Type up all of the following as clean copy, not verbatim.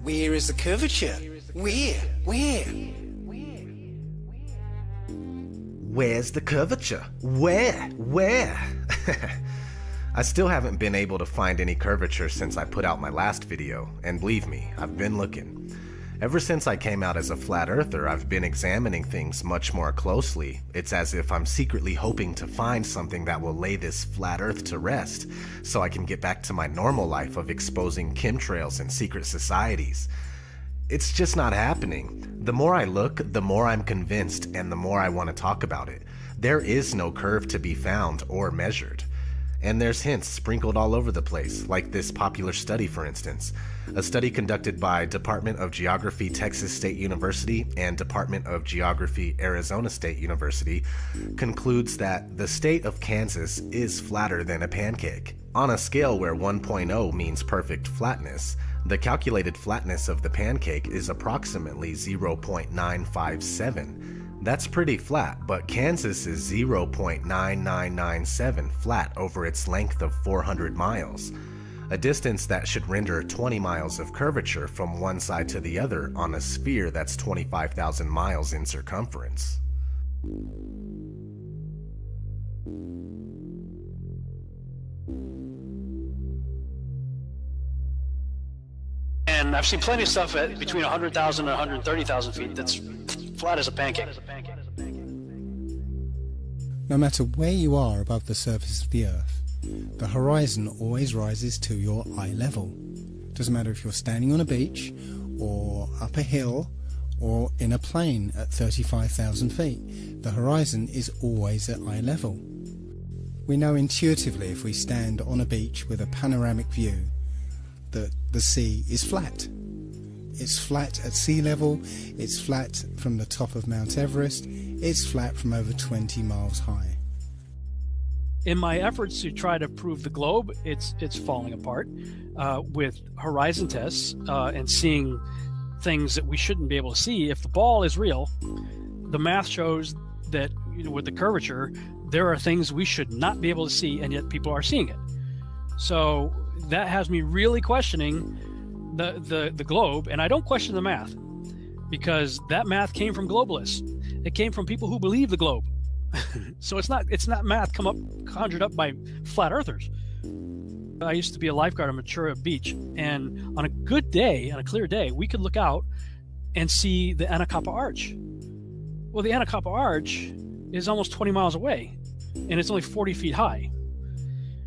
Where is the curvature? Where? Where's the curvature? Where? I still haven't been able to find any curvature since I put out my last video, and believe me, I've been looking. Ever since I came out as a flat earther, I've been examining things much more closely. It's as if I'm secretly hoping to find something that will lay this flat earth to rest, so I can get back to my normal life of exposing chemtrails and secret societies. It's just not happening. The more I look, the more I'm convinced, and the more I want to talk about it. There is no curve to be found or measured. And there's hints sprinkled all over the place, like this popular study, for instance. A study conducted by Department of Geography, Texas State University, and Department of Geography, Arizona State University, concludes that the state of Kansas is flatter than a pancake. On a scale where 1.0 means perfect flatness, the calculated flatness of the pancake is approximately 0.957. That's pretty flat, but Kansas is 0.9997 flat over its length of 400 miles, a distance that should render 20 miles of curvature from one side to the other on a sphere that's 25,000 miles in circumference. And I've seen plenty of stuff at between 100,000 and 130,000 feet that's flat as a pancake. No matter where you are above the surface of the Earth, the horizon always rises to your eye level. Doesn't matter if you're standing on a beach, or up a hill, or in a plane at 35,000 feet, the horizon is always at eye level. We know intuitively if we stand on a beach with a panoramic view that the sea is flat. It's flat at sea level, it's flat from the top of Mount Everest, it's flat from over 20 miles high. In my efforts to try to prove the globe, it's falling apart with horizon tests and seeing things that we shouldn't be able to see. If the ball is real, the math shows that, you know, with the curvature, there are things we should not be able to see, and yet people are seeing it. So that has me really questioning the globe, and I don't question the math, because that math came from globalists. It came from people who believe the globe. So it's not math conjured up by flat earthers. I used to be a lifeguard on Ventura Beach, and on a good day, on a clear day, we could look out and see the Anacapa Arch. Well, the Anacapa Arch is almost 20 miles away, and it's only 40 feet high.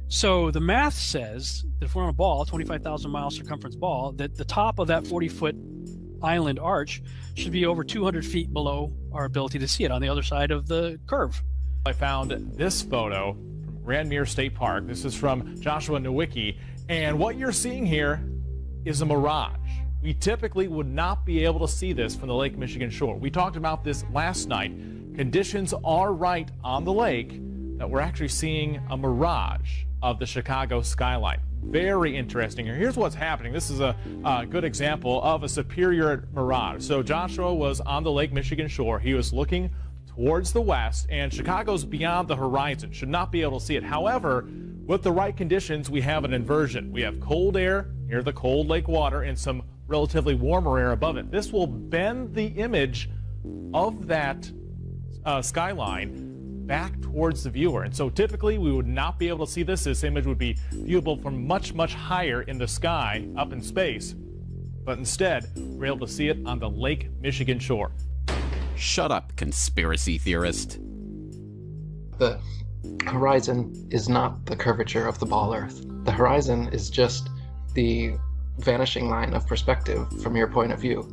So the math says that if we're on a ball, 25,000 mile circumference ball, that the top of that 40-foot island arch should be over 200 feet below our ability to see it on the other side of the curve. I found this photo from Grand Mere State Park. This is from Joshua Nowicki, and what you're seeing here is a mirage. We typically would not be able to see this from the Lake Michigan shore. We talked about this last night. Conditions are right on the lake that we're actually seeing a mirage of the Chicago skyline. Very interesting. Here's what's happening. This is a good example of a superior mirage. So Joshua was on the Lake Michigan shore. He was looking towards the west, and Chicago's beyond the horizon. Should not be able to see it. However, with the right conditions, we have an inversion. We have cold air near the cold lake water and some relatively warmer air above it. This will bend the image of that skyline back towards the viewer. And so typically we would not be able to see this. This image would be viewable from much, much higher in the sky up in space. But instead, we're able to see it on the Lake Michigan shore. Shut up, conspiracy theorist. The horizon is not the curvature of the ball Earth. The horizon is just the vanishing line of perspective from your point of view.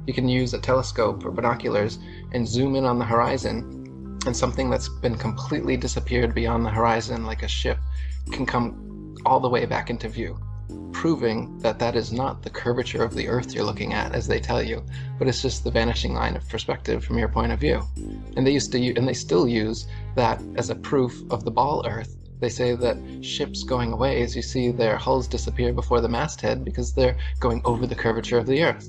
You can use a telescope or binoculars and zoom in on the horizon, and something that's been completely disappeared beyond the horizon, like a ship, can come all the way back into view, proving that that is not the curvature of the Earth you're looking at, as they tell you, but it's just the vanishing line of perspective from your point of view. And they still use that as a proof of the ball Earth. They say that ships going away, as you see their hulls disappear before the masthead, because they're going over the curvature of the Earth.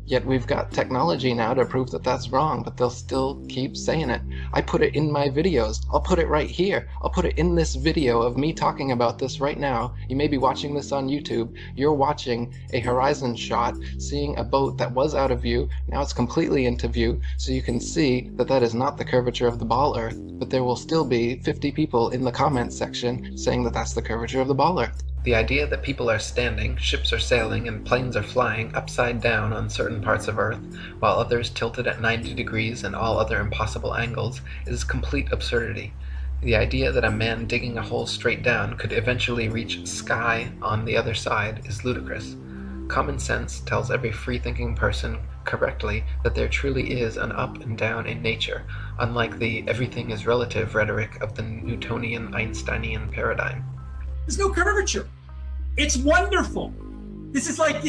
Yet we've got technology now to prove that that's wrong, but they'll still keep saying it. I put it in my videos. I'll put it right here. I'll put it in this video of me talking about this right now. You may be watching this on YouTube. You're watching a horizon shot, seeing a boat that was out of view. Now it's completely into view, so you can see that that is not the curvature of the ball Earth, but there will still be 50 people in the comments section saying that that's the curvature of the ball Earth. The idea that people are standing, ships are sailing, and planes are flying upside down on certain parts of Earth, while others tilted at 90 degrees and all other impossible angles, is complete absurdity. The idea that a man digging a hole straight down could eventually reach sky on the other side is ludicrous. Common sense tells every free-thinking person correctly that there truly is an up and down in nature, unlike the everything is relative rhetoric of the Newtonian Einsteinian paradigm. There's no curvature. It's wonderful. This is like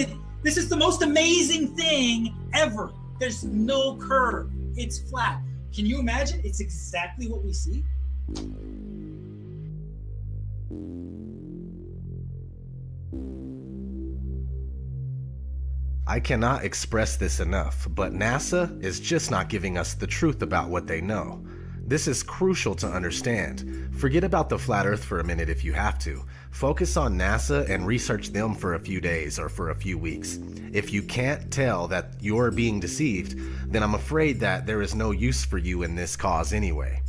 this is the most amazing thing ever. There's no curve. It's flat. Can you imagine? It's exactly what we see. I cannot express this enough, but NASA is just not giving us the truth about what they know. This is crucial to understand. Forget about the flat Earth for a minute if you have to. Focus on NASA and research them for a few days or for a few weeks. If you can't tell that you're being deceived, then I'm afraid that there is no use for you in this cause anyway.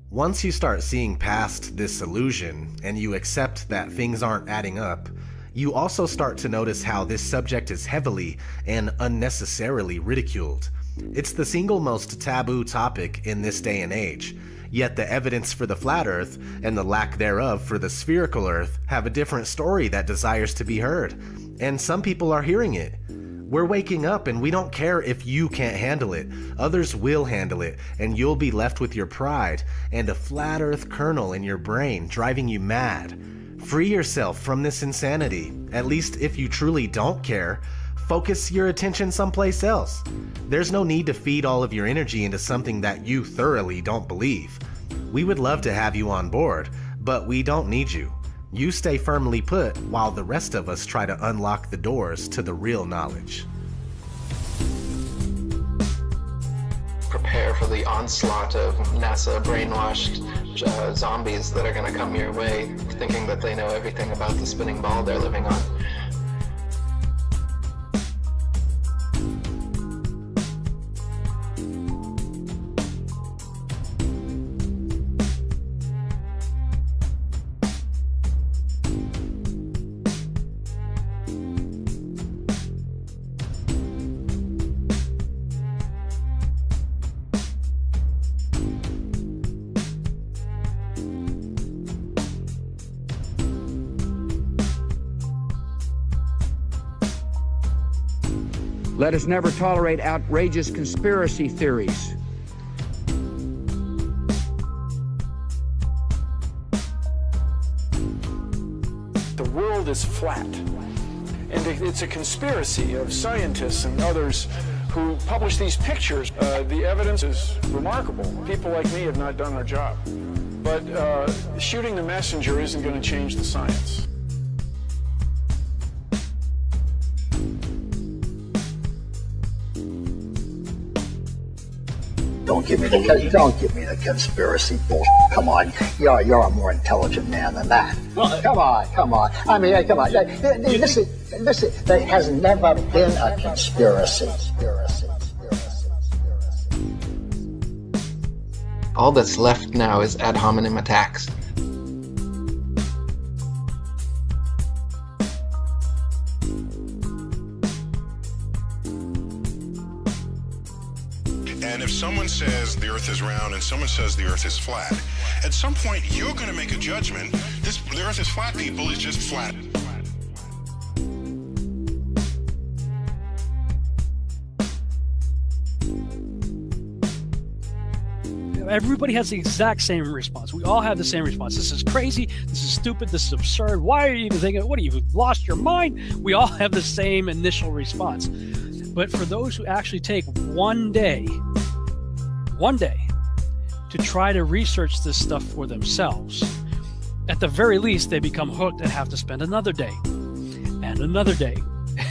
Once you start seeing past this illusion and you accept that things aren't adding up, you also start to notice how this subject is heavily and unnecessarily ridiculed. It's the single most taboo topic in this day and age, yet the evidence for the flat Earth and the lack thereof for the spherical Earth have a different story that desires to be heard, and some people are hearing it. We're waking up and we don't care if you can't handle it. Others will handle it, and you'll be left with your pride and a flat Earth kernel in your brain driving you mad. Free yourself from this insanity, at least if you truly don't care. Focus your attention someplace else. There's no need to feed all of your energy into something that you thoroughly don't believe. We would love to have you on board, but we don't need you. You stay firmly put while the rest of us try to unlock the doors to the real knowledge. Prepare for the onslaught of NASA brainwashed zombies that are going to come your way, thinking that they know everything about the spinning ball they're living on. Let us never tolerate outrageous conspiracy theories. The world is flat, and it's a conspiracy of scientists and others who publish these pictures. The evidence is remarkable. People like me have not done our job. But shooting the messenger isn't going to change the science. Don't give me the conspiracy bullshit. Come on, you're a more intelligent man than that. Come on. I mean, come on. Listen. There has never been a conspiracy. All that's left now is ad hominem attacks. And if someone says the Earth is round and someone says the Earth is flat, at some point you're going to make a judgment. The Earth is flat, people, is just flat. Everybody has the exact same response. We all have the same response. This is crazy. This is stupid. This is absurd. Why are you even thinking? What, have you lost your mind? We all have the same initial response. But for those who actually take one day to try to research this stuff for themselves, at the very least, they become hooked and have to spend another day and another day.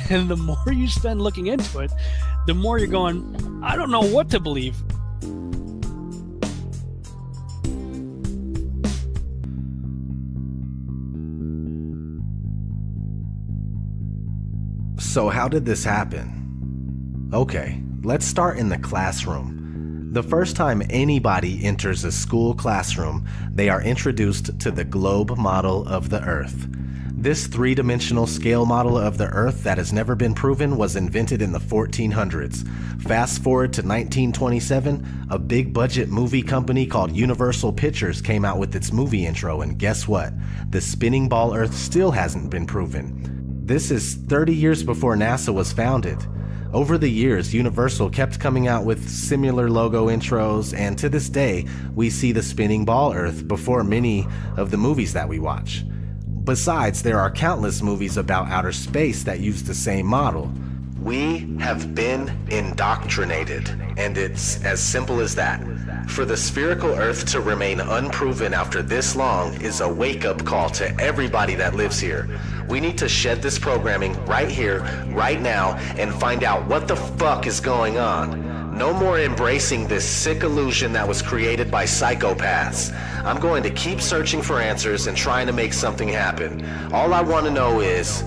And the more you spend looking into it, the more you're going, I don't know what to believe. So how did this happen? Okay, let's start in the classroom. The first time anybody enters a school classroom, they are introduced to the globe model of the Earth. This three-dimensional scale model of the Earth that has never been proven was invented in the 1400s. Fast forward to 1927, a big-budget movie company called Universal Pictures came out with its movie intro, and guess what? The spinning ball Earth still hasn't been proven. This is 30 years before NASA was founded. Over the years, Universal kept coming out with similar logo intros, and to this day, we see the spinning ball Earth before many of the movies that we watch. Besides, there are countless movies about outer space that use the same model. We have been indoctrinated, and it's as simple as that. For the spherical Earth to remain unproven after this long is a wake-up call to everybody that lives here. We need to shed this programming right here, right now, and find out what the fuck is going on. No more embracing this sick illusion that was created by psychopaths. I'm going to keep searching for answers and trying to make something happen. All I want to know is,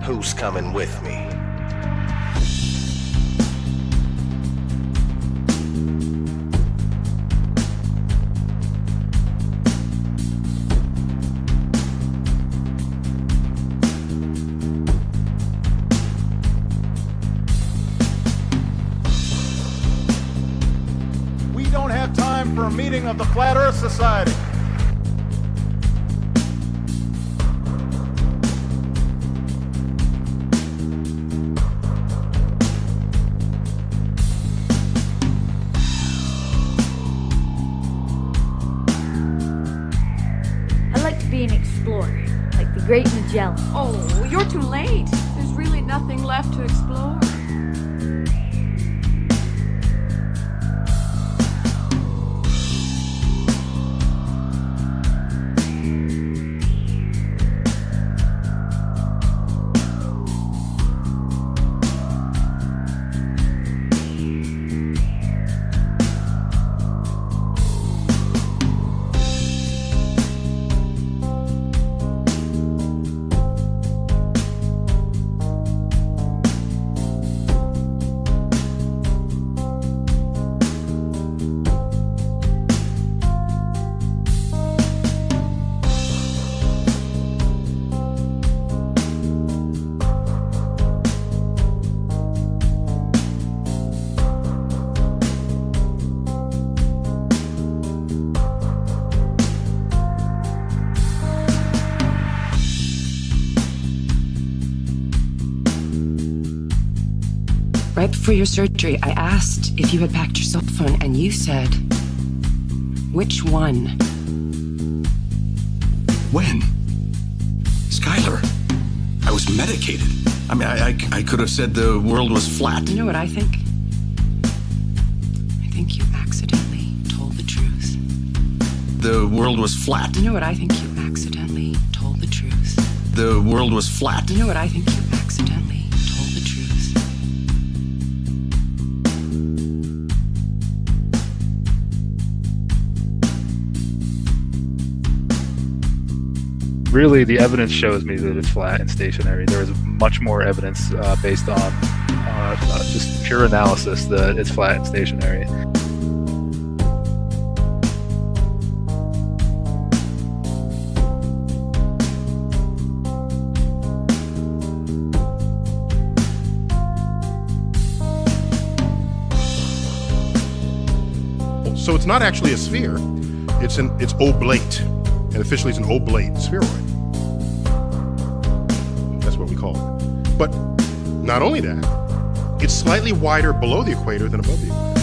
who's coming with me? For a meeting of the Flat Earth Society. I'd like to be an explorer, like the Great Magellan. Oh, you're too late. There's really nothing left to explore. Right before your surgery, I asked if you had packed your cell phone, and you said, which one? When? Skylar, I was medicated. I mean, I could have said the world was flat. You know what I think? I think you accidentally told the truth. The world was flat. You know what I think? You accidentally told the truth. The world was flat. You know what I think? You accidentally told the truth. Really, the evidence shows me that it's flat and stationary. There is much more evidence based on just pure analysis that it's flat and stationary. So it's not actually a sphere. It's oblate. And officially it's an oblate spheroid. That's what we call it. But not only that, it's slightly wider below the equator than above the equator.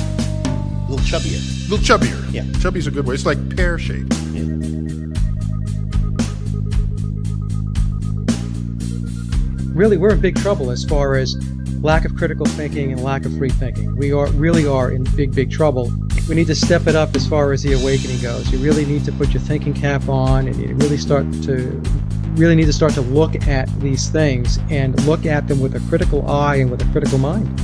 A little chubbier. A little chubbier. Yeah. Chubby's a good way. It's like pear-shaped. Yeah. Really, we're in big trouble as far as lack of critical thinking and lack of free thinking. We really are in big trouble. We need to step it up as far as the awakening goes. You really need to put your thinking cap on, and you really need to start to look at these things and look at them with a critical eye and with a critical mind.